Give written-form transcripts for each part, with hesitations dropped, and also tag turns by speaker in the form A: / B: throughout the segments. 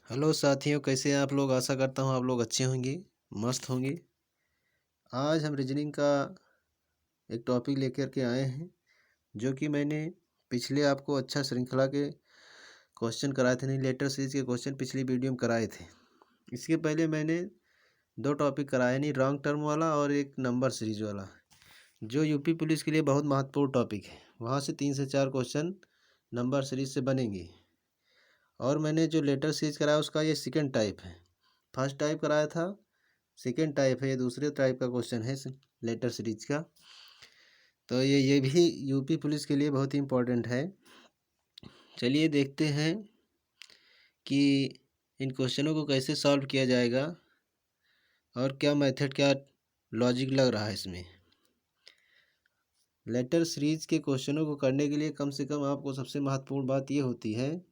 A: Hello साथियों, कैसे हैं आप लोग। आशा करता हूँ आप लोग अच्छे होंगे, मस्त होंगे। आज हम रीजनिंग का एक टॉपिक लेकर के आए हैं, जो कि मैंने पिछले आपको अच्छा श्रृंखला के क्वेश्चन कराए थे, नहीं लेटर सीरीज के क्वेश्चन पिछली वीडियो में कराए थे। इसके पहले मैंने दो टॉपिक कराए, नहीं लॉन्ग टर्म वाला और एक नंबर सीरीज वाला, जो यूपी पुलिस के लिए बहुत महत्वपूर्ण टॉपिक है। वहाँ से 3 से 4 क्वेश्चन नंबर सीरीज से बनेंगे। और मैंने जो लेटर सीरीज कराया उसका ये सेकेंड टाइप है। फर्स्ट टाइप कराया था, सेकेंड टाइप है, ये दूसरे टाइप का क्वेश्चन है लेटर सीरीज का। तो ये भी यूपी पुलिस के लिए बहुत ही इम्पोर्टेंट है। चलिए देखते हैं कि इन क्वेश्चनों को कैसे सॉल्व किया जाएगा और क्या मेथड, क्या लॉजिक लग रहा है इसमें। लेटर सीरीज के क्वेश्चनों को करने के लिए कम से कम आपको सबसे महत्वपूर्ण बात ये होती है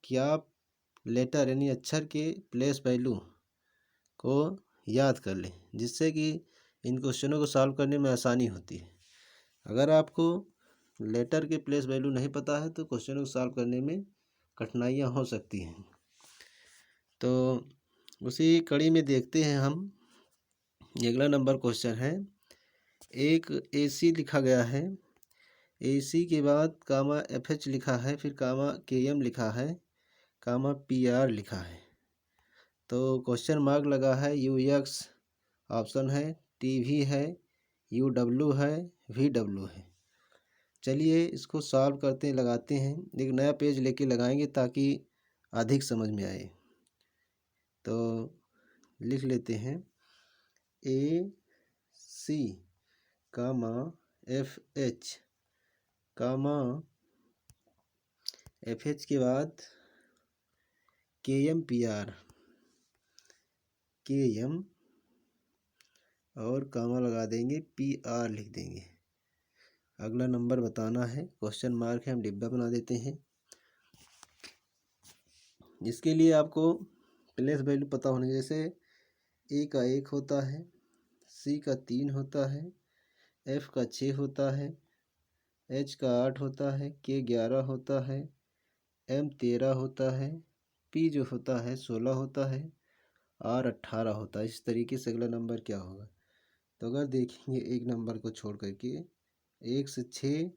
A: कि आप लेटर यानी अक्षर के प्लेस वैल्यू को याद कर लें, जिससे कि इन क्वेश्चनों को सॉल्व करने में आसानी होती है। अगर आपको लेटर के प्लेस वैल्यू नहीं पता है तो क्वेश्चन को सॉल्व करने में कठिनाइयाँ हो सकती हैं। तो उसी कड़ी में देखते हैं हम। अगला नंबर क्वेश्चन है, एक AC लिखा गया है, AC के बाद कामा FH लिखा है, फिर कामा KM लिखा है, कामा PR लिखा है। तो क्वेश्चन मार्क लगा है, UX ऑप्शन है, TV है, UW है, VW है। चलिए इसको सॉल्व करते हैं, लगाते हैं। एक नया पेज लेके लगाएंगे ताकि अधिक समझ में आए। तो लिख लेते हैं AC कामा FH कामा FH के बाद KM PR, KM और कामा लगा देंगे, PR लिख देंगे। अगला नंबर बताना है, क्वेश्चन मार्क है, हम डिब्बा बना देते हैं। इसके लिए आपको प्लेस वैल्यू पता होने, जैसे A का 1 होता है, C का 3 होता है, F का 6 होता है, H का 8 होता है, K 11 होता है, M 13 होता है, P जो होता है 16 होता है, R 18 होता है। इस तरीके से अगला नंबर क्या होगा। तो अगर देखेंगे एक नंबर को छोड़ करके, 1 से 6,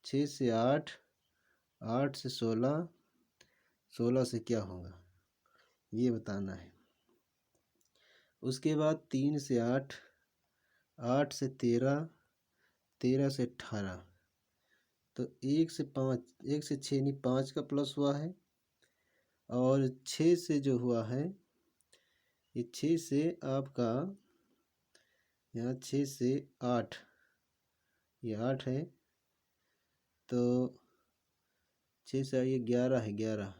A: 6 से 8, 8 से 16, 16 से क्या होगा ये बताना है। उसके बाद 3 से 8, 8 से 13, 13 से 18। तो 1 से 5, 1 से 6 नहीं 5 का प्लस हुआ है, और 6 से जो हुआ है, ये 6 से आपका यहाँ 6 से 8, ये 8 है, तो 6 से ये 11 है, 11,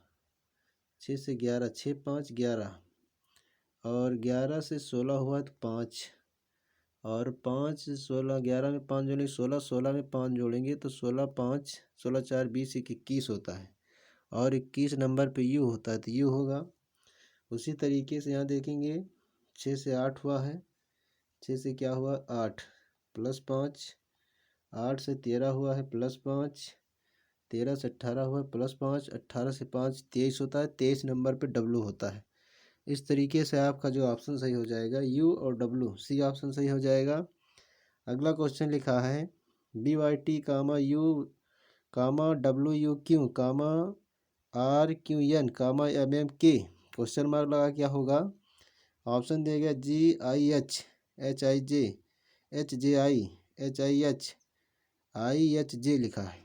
A: 6 से 11, 6 5 11, और 11 से 16 हुआ तो 5, और 5 से 16, 11 में 5 जोड़ेंगे 16, 16 में 5 जोड़ेंगे तो 16 5, 16 4 20, 21 होता है, और 21 नंबर पे U होता है, तो U होगा। उसी तरीके से यहाँ देखेंगे 6 से 8 हुआ है, 6 से क्या हुआ 8 प्लस 5, 8 से 13 हुआ है प्लस 5, 13 से 18 हुआ प्लस 5, 18 से 5 23 होता है, 23 नंबर पे W होता है। इस तरीके से आपका जो ऑप्शन सही हो जाएगा U और W, C ऑप्शन सही हो जाएगा। अगला क्वेश्चन लिखा है BYT कामा U कामा WQ कामा RQN कामा MMK, क्वेश्चन मार्क लगा क्या होगा। ऑप्शन दिया गया GIH HIJ HJI HIH IHJ लिखा है।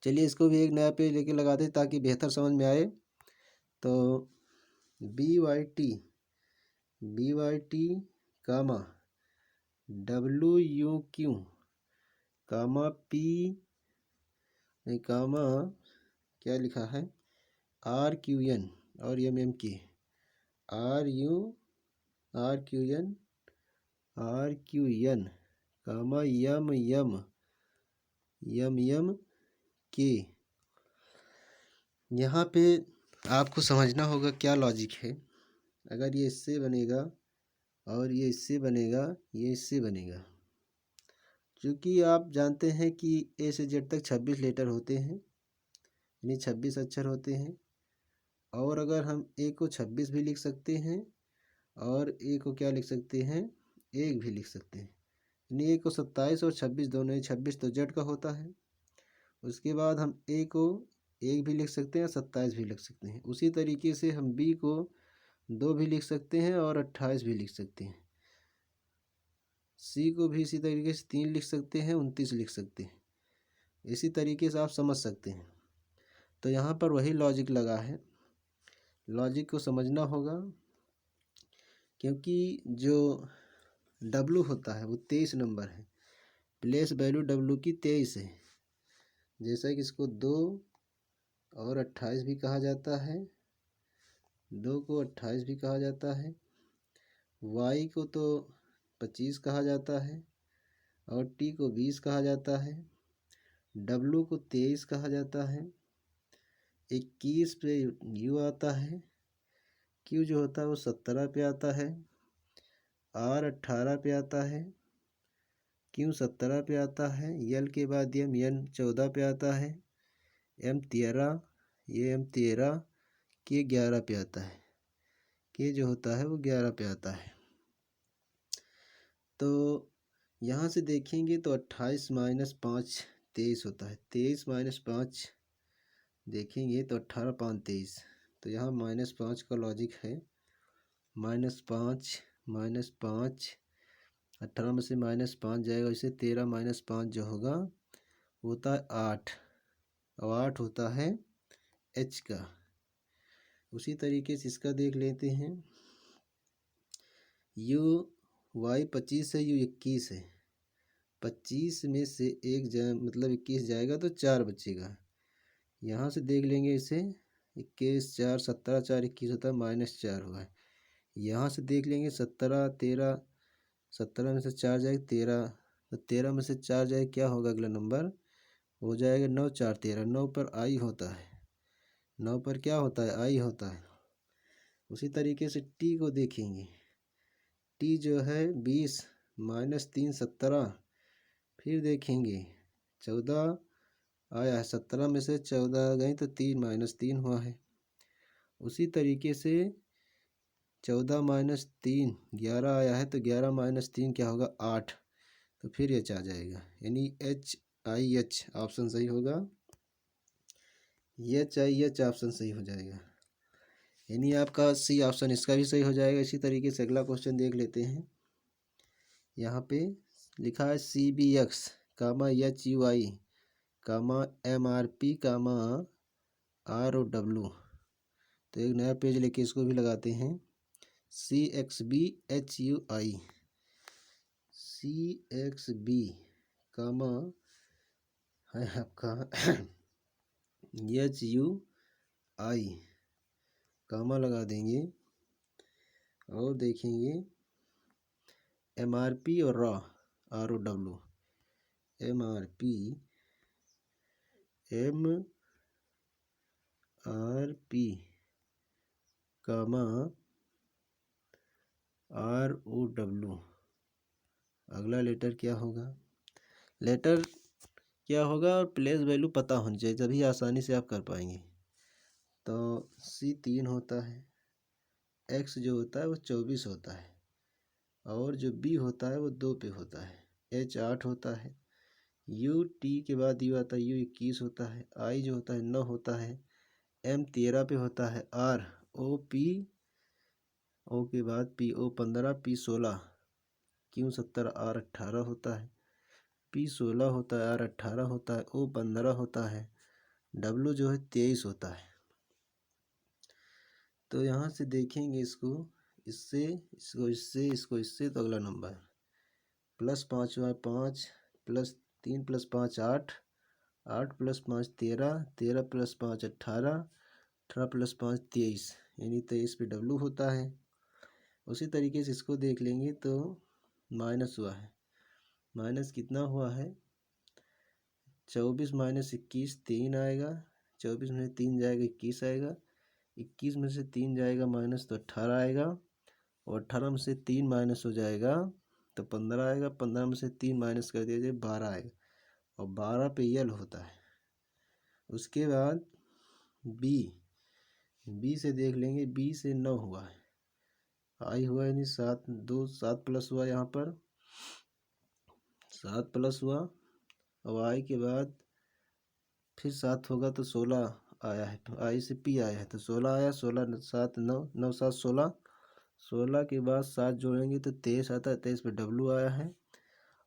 A: चलिए इसको भी एक नया पेज लेके लगाते हैं ताकि बेहतर समझ में आए। तो BYT कामा WQ कामा P कामा क्या लिखा है RQN और MMK, RQN कामा MMK। यहाँ पे आपको समझना होगा क्या लॉजिक है। अगर ये इससे बनेगा और ये इससे बनेगा, ये इससे बनेगा, क्योंकि आप जानते हैं कि A से Z तक 26 लेटर होते हैं, यानी 26 अक्षर होते हैं। और अगर हम ए को 26 भी लिख सकते हैं और ए को क्या लिख सकते हैं, 1 भी लिख सकते हैं। यानी ए को 27 और 26 दोनों, 26 तो जेड का होता है। उसके बाद हम ए को 1 भी लिख सकते हैं, 27 भी लिख सकते हैं। उसी तरीके से हम बी को 2 भी लिख सकते हैं और 28 भी लिख सकते हैं। सी को भी इसी तरीके से 3 लिख सकते हैं, 29 लिख सकते हैं। इसी तरीके से आप समझ सकते हैं। तो यहाँ पर वही लॉजिक लगा है, लॉजिक को समझना होगा, क्योंकि जो डब्लू होता है वो 23 नंबर है। प्लेस वैल्यू डब्लू की 23 है। जैसा कि इसको 2 और 28 भी कहा जाता है, 2 को 28 भी कहा जाता है। वाई को तो 25 कहा जाता है और टी को 20 कहा जाता है। डब्लू को 23 कहा जाता है। 21 पे यू आता है। क्यू जो होता है वो 17 पे आता है। आर 18 पे आता है। क्यू 17 पे आता है। यल के बाद एम, एन 14 पे आता है। एम 13, ये एम 13, के 11 पे आता है। के जो होता है वो 11 पे आता है। तो यहाँ से देखेंगे तो 28 - 5 23 होता है। 23 - 5 देखेंगे तो 18 - 5 23। तो यहाँ -5 का लॉजिक है। -5 -5, 18 में से -5 जाएगा, इसे 13 - 5 जो होगा वो होता है 8, और 8 होता है एच का। उसी तरीके से इसका देख लेते हैं। यू वाई 25 है, यू 21 है। 25 में से 1 जाए मतलब 21 जाएगा तो 4 बचेगा। यहाँ से देख लेंगे इसे, 21 4 17 4 21 होता है, -4 हुआ है। यहाँ से देख लेंगे 17 13, 17 में से 4 जाएगा 13, तो 13 में से 4 जाए क्या होगा, अगला नंबर हो जाएगा 9 4 13। 9 पर आई होता है, 9 पर क्या होता है, आई होता है। उसी तरीके से टी को देखेंगे। टी जो है 20 -3 17। फिर देखेंगे 14 आया है, 17 में से 14 गई तो 3 - 3 हुआ है। उसी तरीके से 14 - 3 11 आया है, तो 11 - 3 क्या होगा, 8। तो फिर एच आ जाएगा, यानी HIH ऑप्शन सही होगा। HIH ऑप्शन सही हो जाएगा, यानी आपका सी ऑप्शन इसका भी सही हो जाएगा। इसी तरीके से अगला क्वेश्चन देख लेते हैं। यहाँ पे लिखा है CBX, HUI, MRP, ROW। तो एक नया पेज लेके इसको भी लगाते हैं। CXBHUI, CXB है आपका HUI, कामा लगा देंगे और देखेंगे MRP और ROW। MRP ROW। अगला लेटर क्या होगा, लेटर क्या होगा और प्लेस वैल्यू पता होनी चाहिए, तभी आसानी से आप कर पाएंगे। तो C 3 होता है, X जो होता है वो 24 होता है, और जो B होता है वो 2 पे होता है। H 8 होता है। U T के बाद U आता है, U 21 होता है। I जो होता है 9 होता है। M 13 पे होता है। R O P, O के बाद P, O 15, P 16, Q 70, R 18 होता है। P 16 होता है, R 18 होता है, O 15 होता है, W जो है 23 होता है। तो यहाँ से देखेंगे इसको, इससे इसको इससे इसको इससे, तो अगला नंबर +5 हुआ 5, +3 + 5 8, 8 + 5 13, 13 + 5 18, 18 + 5 23, यानी 23 पे W होता है। उसी तरीके से इसको देख लेंगे तो माइनस हुआ है, माइनस कितना हुआ है, 24 - 21 3 आएगा। 24 में से 3 जाएगा 21 आएगा। 21 में से 3 जाएगा माइनस तो 18 आएगा, और 18 में से 3 माइनस हो जाएगा तो 15 आएगा। 15 में से 3 माइनस कर दिया जाए 12 आएगा, और 12 पे यल होता है। उसके बाद B बी से देख लेंगे, बी से 9 हुआ है, आई हुआ यानी 7, 2 7 प्लस हुआ, यहाँ पर 7 प्लस हुआ। अब आई के बाद फिर 7 होगा तो 16 आया है, तो आई से पी आया है तो 16 आया, 16 7 9 9 7 16, 16 के बाद 7 जोड़ेंगे तो 23 आता है, 23 पे डब्लू आया है,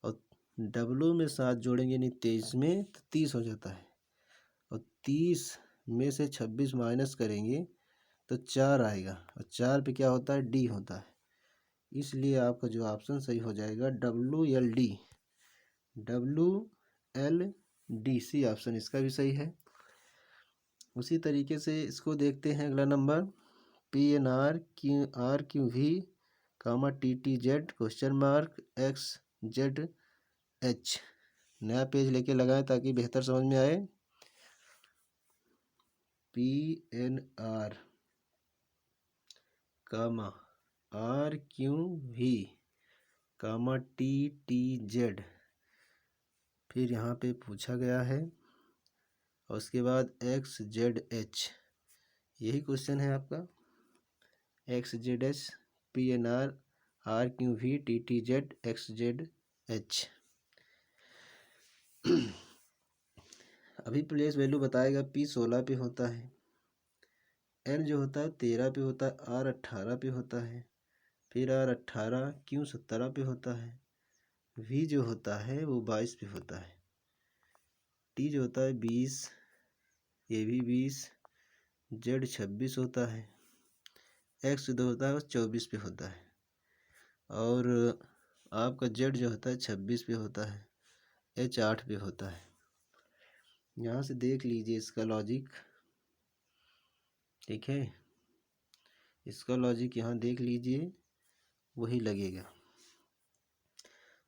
A: और डब्लू में 7 जोड़ेंगे यानी 23 में तो 30 हो जाता है, और 30 में से 26 माइनस करेंगे तो 4 आएगा, और 4 पे क्या होता है, डी होता है। इसलिए आपका जो ऑप्शन सही हो जाएगा WLD, WLD, सी ऑप्शन इसका भी सही है। उसी तरीके से इसको देखते हैं अगला नंबर, PNR RQV कामा TTZ क्वेश्चन मार्क XZH। नया पेज लेके लगाएं ताकि बेहतर समझ में आए। PNR कामा RQV कामा TTZ, फिर यहाँ पे पूछा गया है, और उसके बाद XZH, यही क्वेश्चन है आपका, XZH PNR RQV TTZ XZH। अभी प्लेस वैल्यू बताएगा, P 16 पे होता है, N जो होता है 13 पे होता है, R 18 पे होता है, फिर R 18 Q 17 पे होता है, V जो होता है वो 22 पे होता है, T जो होता है 20, ये भी 20, Z 26 होता है, X जो होता है वो 24 पे होता है, और आपका Z जो होता है 26 पे होता है, H 8 पे होता है। यहाँ से देख लीजिए इसका लॉजिक, ठीक है, इसका लॉजिक यहाँ देख लीजिए, वही लगेगा।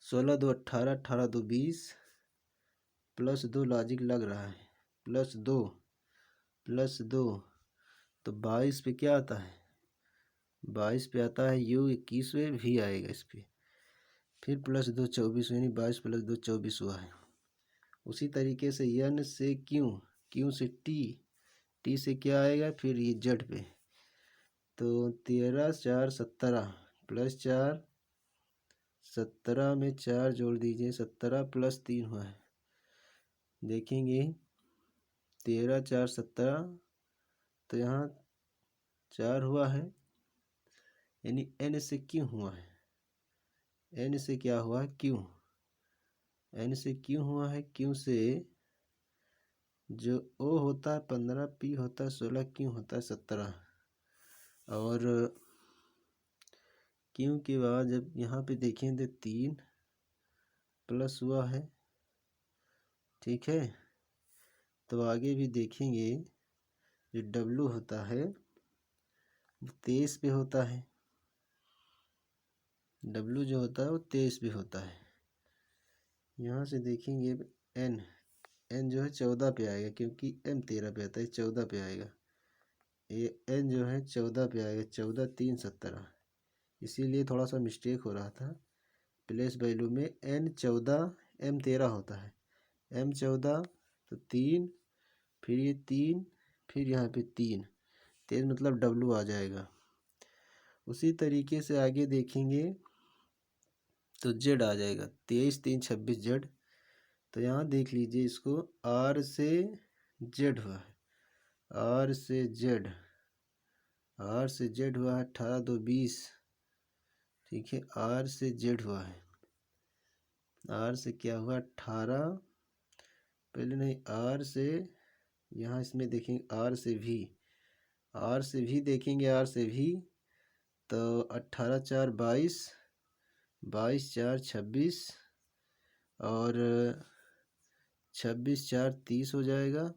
A: 16 2 18, 18 2 20, प्लस 2 लॉजिक लग रहा है, प्लस 2 तो 22 पे क्या आता है, 22 पे आता है U 21वें, V आएगा इस पे, फिर प्लस 2 24, यानी 22 प्लस 2 24 हुआ है। उसी तरीके से N से Q से T से क्या आएगा, फिर ये Z पे, तो 13 4 17 प्लस 4, 17 में 4 जोड़ दीजिए, 17 प्लस 3 हुआ है, देखेंगे 13 4 17, तो यहाँ 4 हुआ है, यानी N से Q हुआ है, N से क्या हुआ है, Q, N से Q हुआ है, Q से जो O होता है 15, P होता है 16, Q होता है 17, और Q के बाद जब यहाँ पे देखें तो 3 प्लस हुआ है, ठीक है, तो आगे भी देखेंगे जो W होता है 23 पे होता है, W जो होता है वो 23 पे होता है। यहाँ से देखेंगे N जो है 14 पे आएगा, क्योंकि M 13 पे आता है, 14 पे आएगा, ये N जो है 14 पे आएगा, 14 3 17, इसीलिए थोड़ा सा मिस्टेक हो रहा था, प्लेस वैल्यू में N 14 M 13 होता है, M 14 तो 3, फिर ये 3, फिर यहाँ पे 3 मतलब W आ जाएगा। उसी तरीके से आगे देखेंगे तो Z आ जाएगा, 23 3 26 Z, तो यहाँ देख लीजिए इसको, R से Z हुआ है, R से Z, R से Z हुआ है 18 2 20, ठीक है, R से Z हुआ है, R से क्या हुआ 18, पहले नहीं, R से यहाँ इसमें देखेंगे R से V, R से V देखेंगे, R से V तो 18 4 22, 22 4 26, और 26 4 30 हो जाएगा,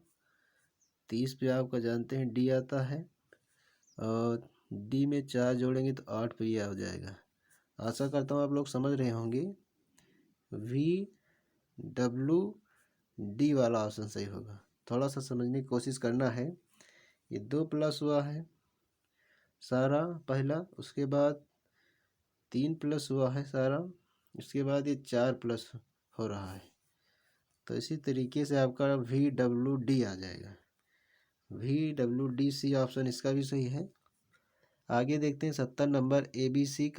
A: 30 पे आपका जानते हैं D आता है, और D में 4 जोड़ेंगे तो 8 पे ये हो जाएगा। आशा करता हूँ आप लोग समझ रहे होंगे, VWD वाला ऑप्शन सही होगा। थोड़ा सा समझने की कोशिश करना है। ये 2 प्लस हुआ है सारा पहला, उसके बाद 3 प्लस हुआ है सारा, उसके बाद ये 4 प्लस हो रहा है, तो इसी तरीके से आपका VWD आ जाएगा, VWDC ऑप्शन इसका भी सही है। आगे देखते हैं 70 नंबर ABC,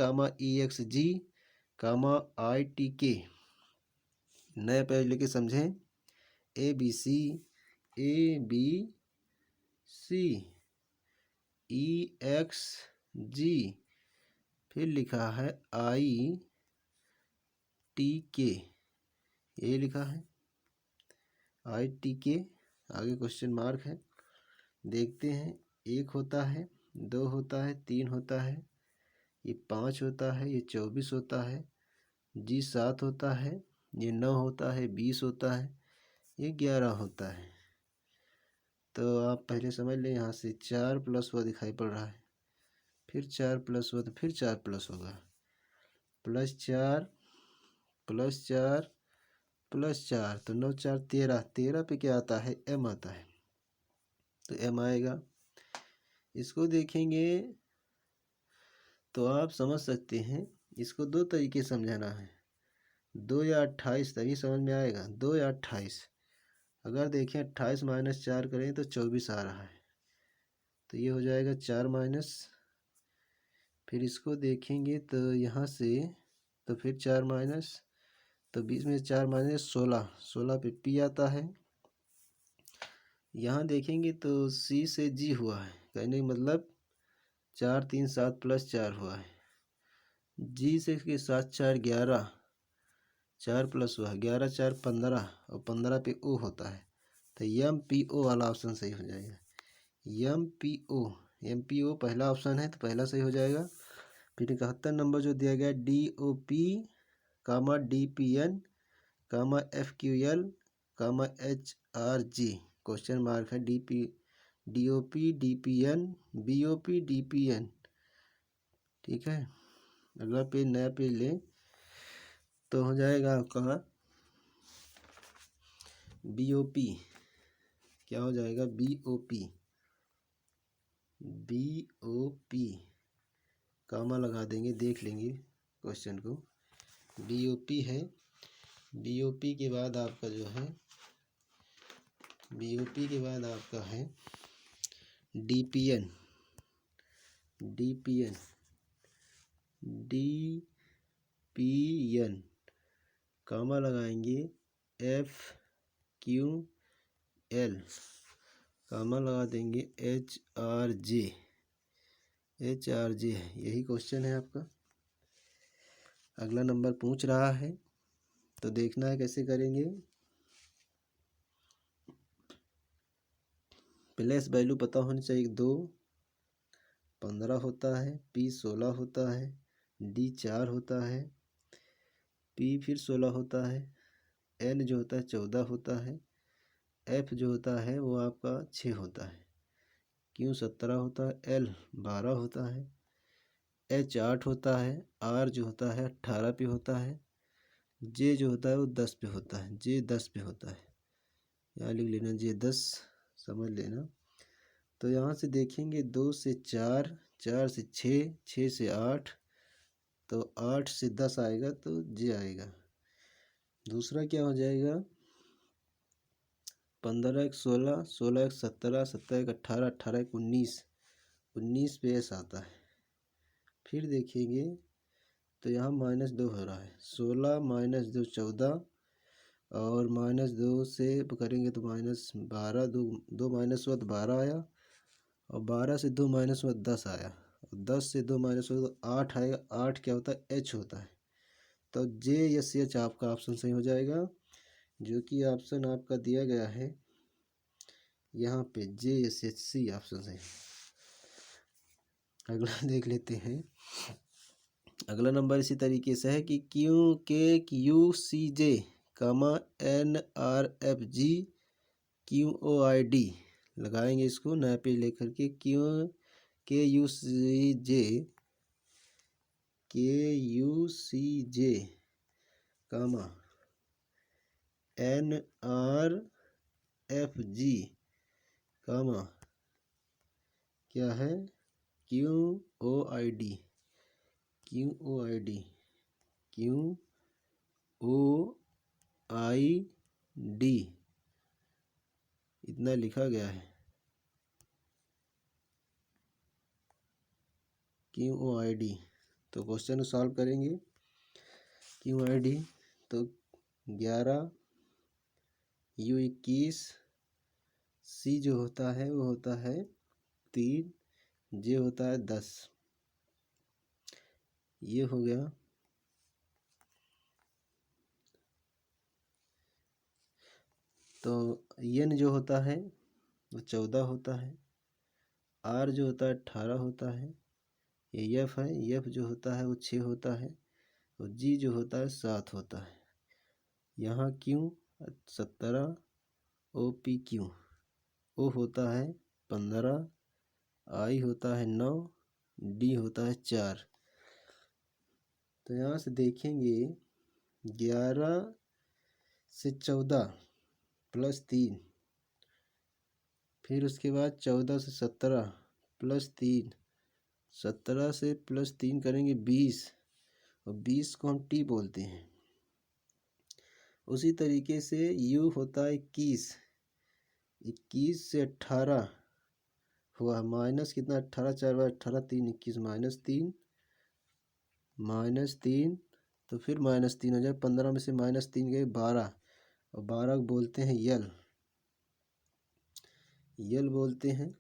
A: EXG, ITK। नए पेज लेके समझें। ABC, EXG, फिर लिखा है ITK, ये लिखा है ITK। आगे क्वेश्चन मार्क है। देखते हैं, 1 होता है, 2 होता है, 3 होता है, ये 5 होता है, ये 24 होता है, G 7 होता है, ये 9 होता है, 20 होता है, ये 11 होता है। तो आप पहले समझ लें, यहाँ से 4 प्लस हुआ दिखाई पड़ रहा है, फिर 4 प्लस हुआ तो फिर 4 प्लस होगा, +4 +4 +4, तो 9 4 13, 13 पे क्या आता है, M आता है, तो M आएगा। इसको देखेंगे तो आप समझ सकते हैं, इसको 2 तरीके से समझाना है, 2 या 28, तभी समझ में आएगा। 2 या 28, अगर देखें 28 - 4 करें तो 24 आ रहा है, तो ये हो जाएगा 4 माइनस। फिर इसको देखेंगे तो यहाँ से, तो फिर 4 माइनस, तो 20 में 4 माइनस 16, 16 पे P आता है। यहाँ देखेंगे तो C से G हुआ है, कहने का मतलब 4 3 7 +4 हुआ है। G से के साथ 4 11, 4 प्लस हुआ 11 4 15, और 15 पे O होता है, तो MPO वाला ऑप्शन सही हो जाएगा। MPO पहला ऑप्शन है, तो पहला सही हो जाएगा। फिर 71 नंबर जो दिया गया DOP, DPN, FQL, HRG, question mark है। DOP DPN BOP DPN, ठीक है। अगला पेज, नया पेज लें तो हो जाएगा आपका BOP, क्या हो जाएगा, BOP कामा लगा देंगे, देख लेंगे क्वेश्चन को। BOP है, BOP के बाद आपका जो है, BOP के बाद आपका है DPN, कामा लगाएंगे, FQL, कामा लगा देंगे, HRJ है। यही क्वेश्चन है आपका। अगला नंबर पूछ रहा है, तो देखना है कैसे करेंगे। प्लेस वैल्यू पता होनी चाहिए। 2 15 होता है, P 16 होता है, D 4 होता है, P फिर 16 होता है, N जो होता है 14 होता है, F जो होता है वो आपका 6 होता है, Q 17 होता है, L 12 होता है, H 8 होता है, R जो होता है 18 पे होता है, J जो होता है वो 10 पे होता है, J 10 पे होता है, यहाँ लिख लेना J 10, समझ लेना। तो यहाँ से देखेंगे 2 से 4, 4 से 6, 6 से 8, तो 8 से 10 आएगा, तो J आएगा। दूसरा क्या हो जाएगा, 15 1 16, 16 1 17, 17 1 18, 18 1 19, 19 पे S आता है। फिर देखेंगे तो यहाँ -2 हो रहा है, 16 - 2 14, और -2 से करेंगे तो -12, 2 माइनस हुआ तो 12 आया, और 12 से 2 माइनस हुआ 10 आया, और 10 से 2 माइनस हुआ तो 8 आएगा। 8 क्या होता है, H होता है, तो JSH आपका ऑप्शन सही हो जाएगा, जो कि ऑप्शन आपका दिया गया है यहाँ पे, JSHC ऑप्शन सही। अगला देख लेते हैं। अगला नंबर इसी तरीके से है कि QKQCJ, NRFG, QOID लगाएंगे इसको, नया पेज लेकर के। KUCJ, NRFG, क्या है, QOID, इतना लिखा गया है। QOID। तो क्वेश्चन को सॉल्व करेंगे। QOID तो 11, U 21, C जो होता है वो होता है 3, J होता है 10। ये हो गया। तो N जो होता है वो 14 होता है, R जो होता है 18 होता है, ये F है, F जो होता है वो 6 होता है, और G जो होता है 7 होता है। यहाँ Q 17, OPQ, O होता है 15, I होता है 9, D होता है 4। तो यहाँ से देखेंगे 11 से 14 प्लस 3, फिर उसके बाद 14 से 17 प्लस 3, 17 से प्लस 3 करेंगे 20, और 20 को हम T बोलते हैं। उसी तरीके से U होता है 21, 21 से 18 हुआ माइनस कितना 18, 4 बार 18, 3 21, -3, तो फिर -3 हो जाए। 15 में से -3 गए 12, और 12 को बोलते हैं यल बोलते हैं।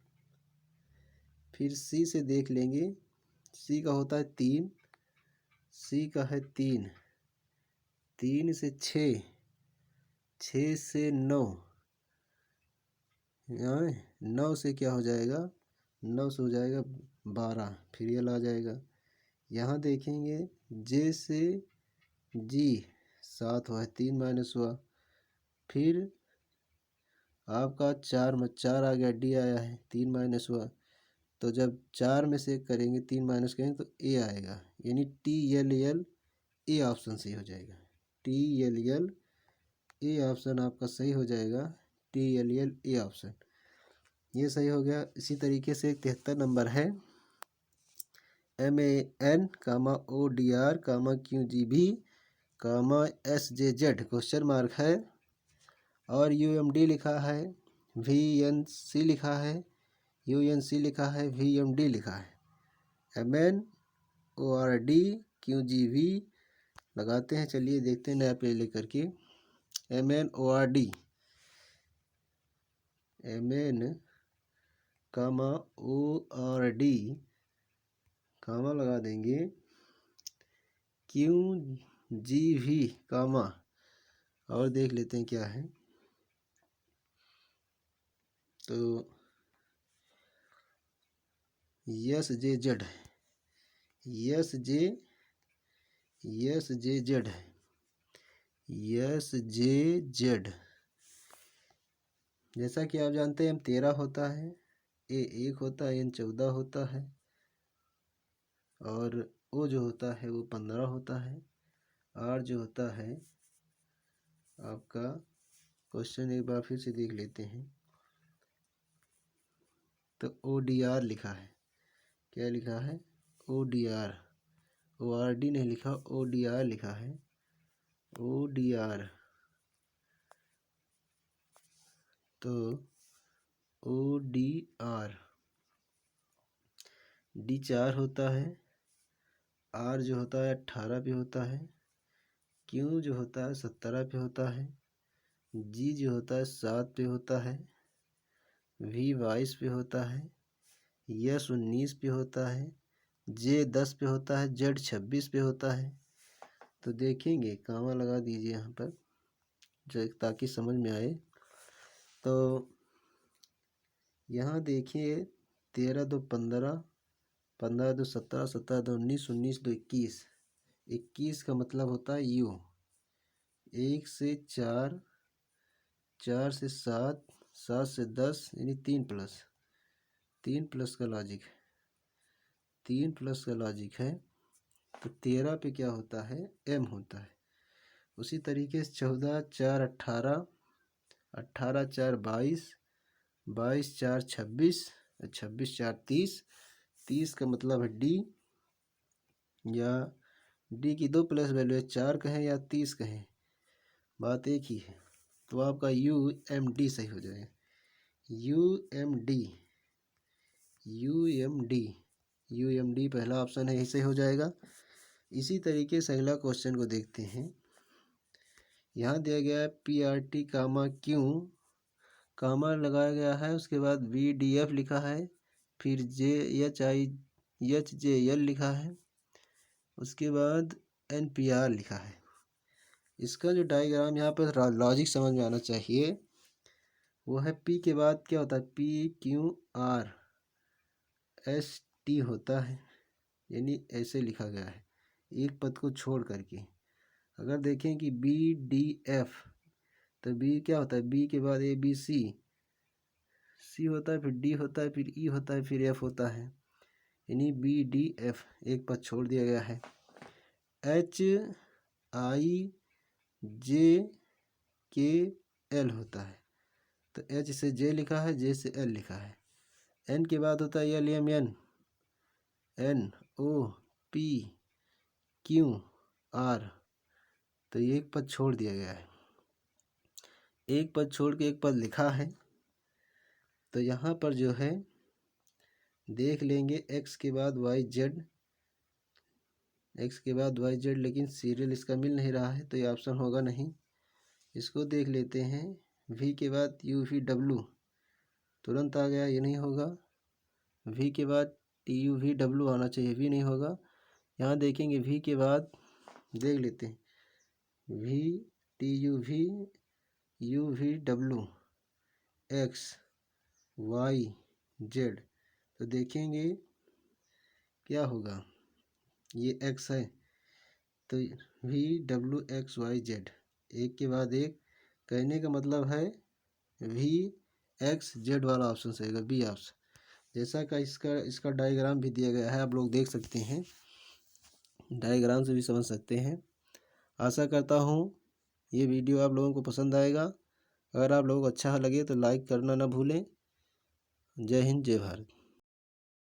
A: फिर C से देख लेंगे, C का होता है 3, C का है 3, 3 से 6, 6 से 9, 9 से क्या हो जाएगा, 9 से हो जाएगा 12, फिर यल आ जाएगा। यहाँ देखेंगे J से G 7 हुआ है, 3 माइनस हुआ, फिर आपका 4 आ गया, D आया है, 3 माइनस हुआ। तो जब 4 में से करेंगे 3 माइनस करेंगे तो A आएगा, यानी TLL A ऑप्शन सही हो जाएगा। TLL A ऑप्शन आपका सही हो जाएगा, TLL A ऑप्शन ये सही हो गया। इसी तरीके से 73 नंबर है MAN, ODR, QGB, SJZ question mark है, और UMD लिखा है, VNC लिखा है, UNC लिखा है, VMD लिखा है। MN, ORD, QGV लगाते हैं। चलिए देखते हैं नया पेज लेकर के। MN ORD, MN, ORD कामा लगा देंगे, QGV कामा, और देख लेते हैं क्या है। तो SJZ है, SJZ है, SJZ। जैसा कि आप जानते हैं M 13 होता है, A 1 होता है, N 14 होता है, और O जो होता है वो 15 होता है, R जो होता है आपका, क्वेश्चन एक बार फिर से देख लेते हैं। तो ODR लिखा है, क्या लिखा है, ODR, ORD नहीं लिखा, ODR लिखा है, ODR। तो ODR D 4 होता है, R जो होता है 18 पे होता है, Q जो होता है 17 पे होता है, G जो होता है 7 पे होता है, V 22 पे होता है, S 19 पे होता है, J 10 पे होता है, Z 26 पे होता है। तो देखेंगे, कामा लगा दीजिए यहाँ पर जो ताकि समझ में आए। तो यहाँ देखिए 13 2 15, 15 2 17, 17 2 19, 19 2 21, 21 का मतलब होता है U। 1 से 4, 4 से 7, 7 से 10, यानी 3 प्लस का लॉजिक है, 3 प्लस का लॉजिक है। तो 13 पे क्या होता है, M होता है। उसी तरीके से 14 4 18, 18 4 22, 22 4 26, 26 4 30, 30 का मतलब है D, या D की 2 प्लस वैल्यू है, 4 कहें या 30 कहें, बात एक ही है। तो आपका UMD सही हो जाएगा। UMD UMD पहला ऑप्शन है, ऐसे हो जाएगा। इसी तरीके से अगला क्वेश्चन को देखते हैं। यहाँ दिया गया है PRT कामा क्यू, कामा लगाया गया है, उसके बाद VDF लिखा है, फिर JHIHJL लिखा है, उसके बाद NPR लिखा है। इसका जो डायग्राम यहाँ पर लॉजिक समझ में आना चाहिए, वो है P के बाद क्या होता है, PQRST होता है, यानी ऐसे लिखा गया है एक पद को छोड़ करके। अगर देखें कि BDF, तो B क्या होता है, B के बाद ABC, C होता है, फिर D होता है, फिर E होता है, फिर F होता है, यानी BDF एक पद छोड़ दिया गया है। HIJKL होता है, तो H से J लिखा है, J से L लिखा है। N के बाद होता है LMN, NOPQR, तो ये एक पद छोड़ दिया गया है, एक पद छोड़ के एक पद लिखा है। तो यहाँ पर जो है देख लेंगे X के बाद YZ, X के बाद YZ, लेकिन सीरियल इसका मिल नहीं रहा है, तो ये ऑप्शन होगा नहीं। इसको देख लेते हैं, V के बाद UVW, तुरंत आ गया, ये नहीं होगा। V के बाद TUVW आना चाहिए, V नहीं होगा। यहाँ देखेंगे V के बाद देख लेते हैं, V TUV UVW X Y Z, तो देखेंगे क्या होगा, ये X है, तो VWXYZ, एक के बाद एक, कहने का मतलब है VXZ वाला ऑप्शन सही होगा, बी ऑप्शन। जैसा का इसका डायग्राम भी दिया गया है, आप लोग देख सकते हैं, डायग्राम से भी समझ सकते हैं। आशा करता हूँ ये वीडियो आप लोगों को पसंद आएगा। अगर आप लोगों को अच्छा लगे तो लाइक करना ना भूलें। जय हिंद, जय भारत।